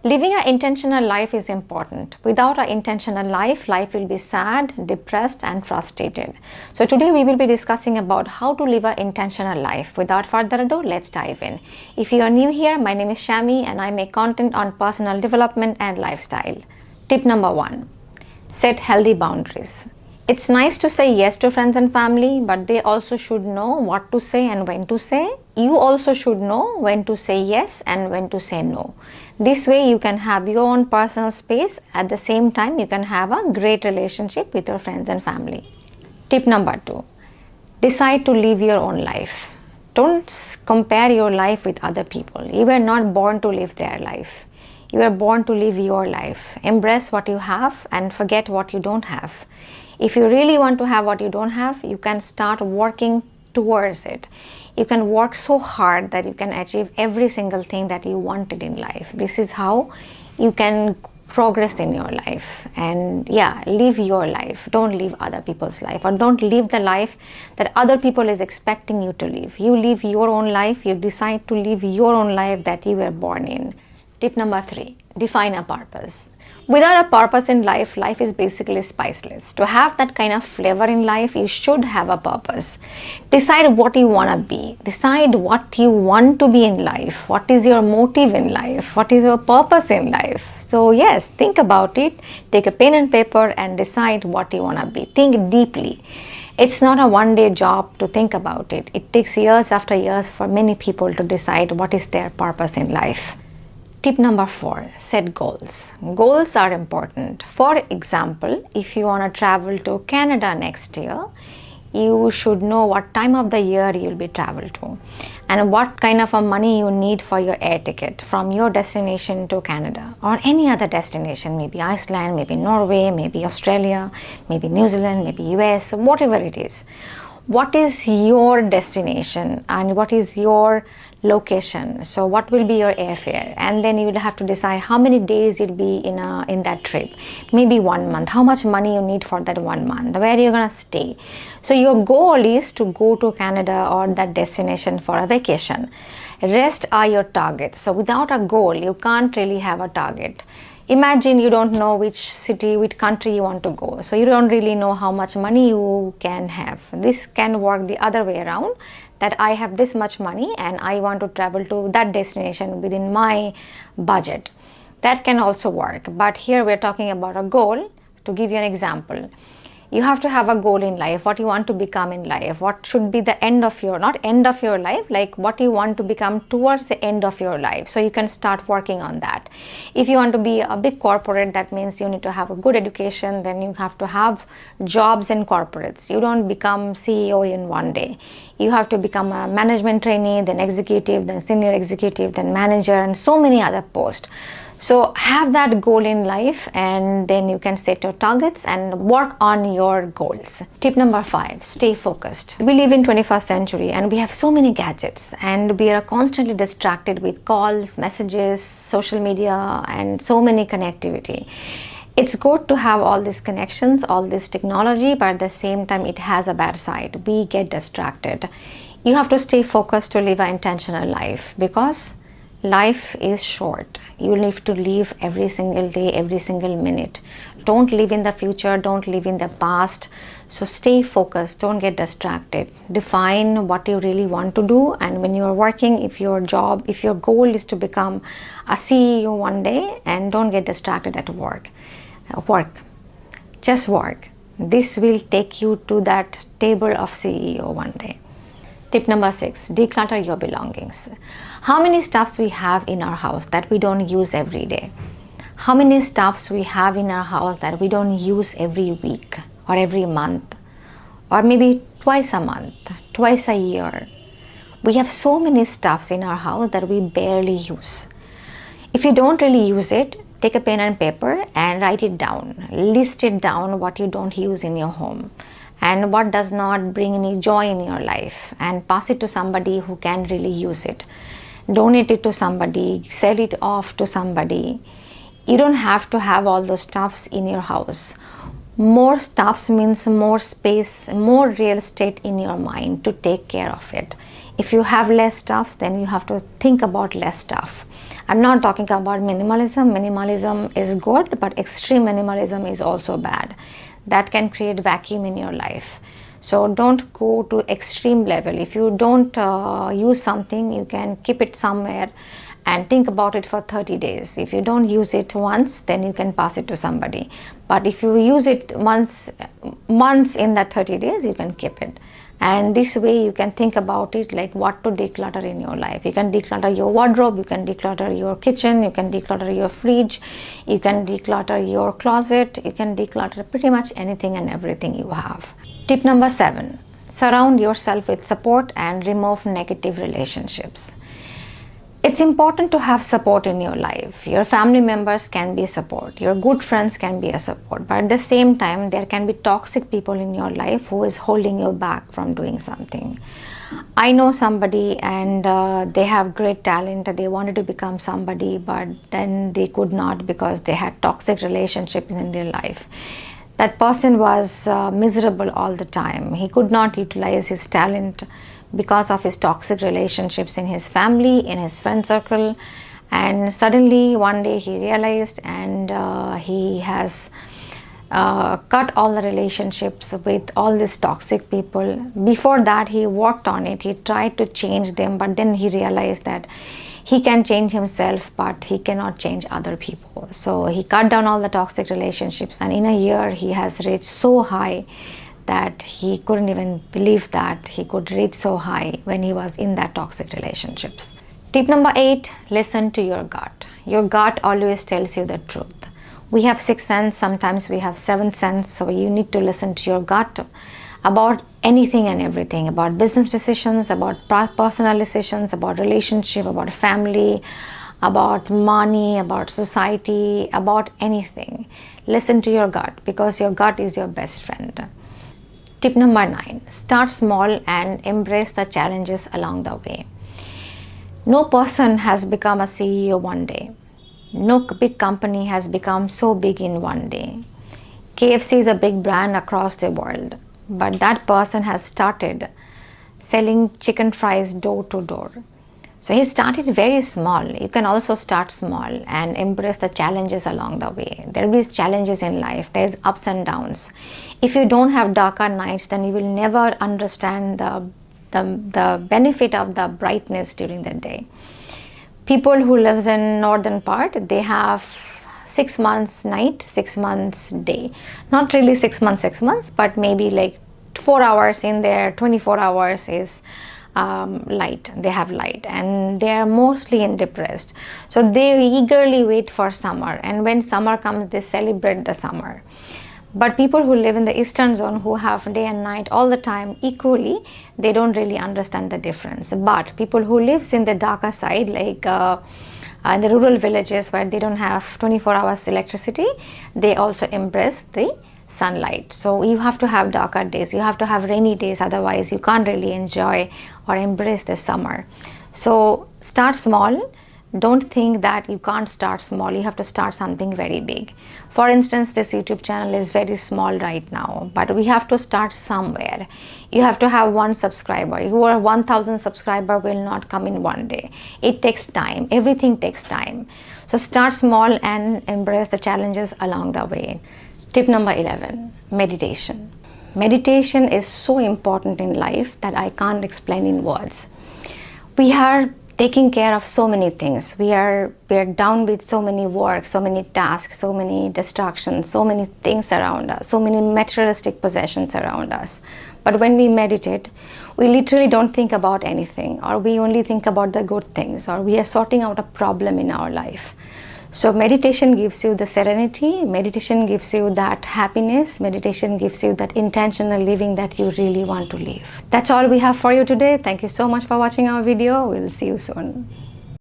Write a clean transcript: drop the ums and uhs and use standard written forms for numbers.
Living an intentional life is important. Without an intentional life, life will be sad, depressed and frustrated. So today we will be discussing about how to live an intentional life. Without further ado, let's dive in. If you are new here, my name is Shammy and I make content on personal development and lifestyle. Tip number 1. Set healthy boundaries. It's nice to say yes to friends and family, but they also should know what to say and when to say. You also should know when to say yes and when to say no. This way you can have your own personal space. At the same time, you can have a great relationship with your friends and family. Tip number 2. Decide to live your own life. Don't compare your life with other people. You were not born to live their life. You are born to live your life. Embrace what you have and forget what you don't have. If you really want to have what you don't have, you can start working towards it. You can work so hard that you can achieve every single thing that you wanted in life. This is how you can progress in your life. And yeah, live your life. Don't live other people's life, or don't live the life that other people is expecting you to live. You live your own life. You decide to live your own life that you were born in. Tip number 3. Define a purpose. Without a purpose in life, life is basically spiceless. To have that kind of flavor in life, you should have a purpose. Decide what you want to be. Decide what you want to be in life. What is your motive in life? What is your purpose in life? So yes, think about it. Take a pen and paper and decide what you want to be. Think deeply. It's not a one-day job to think about it. It takes years after years for many people to decide what is their purpose in life. Tip number 4. Set goals. Goals are important. For example, if you want to travel to Canada next year, you should know what time of the year you'll be travel to and what kind of a money you need for your air ticket from your destination to Canada or any other destination, maybe Iceland, maybe Norway, maybe Australia, maybe New Zealand, maybe US, whatever it is. What is your destination and what is your location? So what will be your airfare? And then you will have to decide how many days you'll be in that trip. Maybe 1 month. How much money you need for that 1 month? Where you're gonna stay? So your goal is to go to Canada or that destination for a vacation. Rest are your targets. So without a goal, you can't really have a target. Imagine you don't know which city, which country you want to go. So you don't really know how much money you can have. This can work the other way around, that I have this much money and I want to travel to that destination within my budget. That can also work. But here we're talking about a goal. To give you an example, you have to have a goal in life, what you want to become in life, what should be the end of your, not end of your life, like what you want to become towards the end of your life. So you can start working on that. If you want to be a big corporate, that means you need to have a good education, then you have to have jobs in corporates. You don't become CEO in one day. You have to become a management trainee, then executive, then senior executive, then manager, and so many other posts. So have that goal in life and then you can set your targets and work on your goals. Tip number 5, stay focused. We live in 21st century and we have so many gadgets and we are constantly distracted with calls, messages, social media and so many connectivity. It's good to have all these connections, all this technology, but at the same time it has a bad side. We get distracted. You have to stay focused to live an intentional life because life is short. You have to live every single day, every single minute. Don't live in the future, don't live in the past. So stay focused, don't get distracted. Define what you really want to do, and when you're working, if your goal is to become a CEO one day, and don't get distracted at work. Just work. This will take you to that table of CEO one day. Tip number 6, declutter your belongings. How many stuffs we have in our house that we don't use every day? How many stuffs we have in our house that we don't use every week or every month or maybe twice a month, twice a year? We have so many stuffs in our house that we barely use. If you don't really use it, take a pen and paper and write it down. List it down what you don't use in your home and what does not bring any joy in your life, and pass it to somebody who can really use it. Donate it to somebody, sell it off to somebody. You don't have to have all those stuffs in your house. More stuffs means more space, more real estate in your mind to take care of it. If you have less stuff, then you have to think about less stuff. I'm not talking about minimalism. Minimalism is good, but extreme minimalism is also bad. That can create vacuum in your life. So don't go to extreme level. If you don't use something, you can keep it somewhere and think about it for 30 days. If you don't use it once, then you can pass it to somebody. But if you use it once in that 30 days, you can keep it. And this way you can think about it like what to declutter in your life. You can declutter your wardrobe, you can declutter your kitchen, you can declutter your fridge, you can declutter your closet, you can declutter pretty much anything and everything you have. Tip number 7, surround yourself with support and remove negative relationships. It's important to have support in your life. Your family members can be support. Your good friends can be a support. But at the same time, there can be toxic people in your life who is holding you back from doing something. I know somebody and they have great talent. They wanted to become somebody, but then they could not because they had toxic relationships in their life. That person was miserable all the time. He could not utilize his talent because of his toxic relationships in his family, in his friend circle, and suddenly one day he realized and he has cut all the relationships with all these toxic people. Before that, he worked on it. He tried to change them, but then he realized that he can change himself, but he cannot change other people. So he cut down all the toxic relationships, and in a year he has reached so high that he couldn't even believe that he could reach so high when he was in that toxic relationships. Tip number 8, listen to your gut. Your gut always tells you the truth. We have 6th sense, sometimes we have 7th sense, so you need to listen to your gut about anything and everything, about business decisions, about personal decisions, about relationship, about family, about money, about society, about anything. Listen to your gut because your gut is your best friend. Tip number 9, start small and embrace the challenges along the way. No person has become a CEO one day. No big company has become so big in one day. KFC is a big brand across the world, but that person has started selling chicken fries door to door. So he started very small. You can also start small and embrace the challenges along the way. There will be challenges in life. There's ups and downs. If you don't have darker nights, then you will never understand the benefit of the brightness during the day. People who lives in northern part, they have 6 months night, 6 months day. Not really 6 months, but maybe like 4 hours in there, 24 hours is light. They have light and they are mostly depressed. So they eagerly wait for summer, and when summer comes, they celebrate the summer. But people who live in the eastern zone, who have day and night all the time equally, they don't really understand the difference. But people who lives in the darker side, like in the rural villages where they don't have 24 hours electricity, they also embrace the sunlight. So you have to have darker days, you have to have rainy days, otherwise you can't really enjoy or embrace the summer. So start small. Don't think that you can't start small. You have to start something very big. For instance, this YouTube channel is very small right now, but we have to start somewhere. You have to have 1 subscriber. Your 1000 subscriber will not come in one day. It takes time. Everything takes time. So start small and embrace the challenges along the way. Tip number 11, meditation. Meditation is so important in life that I can't explain in words. We are taking care of so many things. We are down with so many work, so many tasks, so many distractions, so many things around us, so many materialistic possessions around us. But when we meditate, we literally don't think about anything, or we only think about the good things, or we are sorting out a problem in our life. So meditation gives you the serenity, meditation gives you that happiness, meditation gives you that intentional living that you really want to live. That's all we have for you today. Thank you so much for watching our video. We'll see you soon.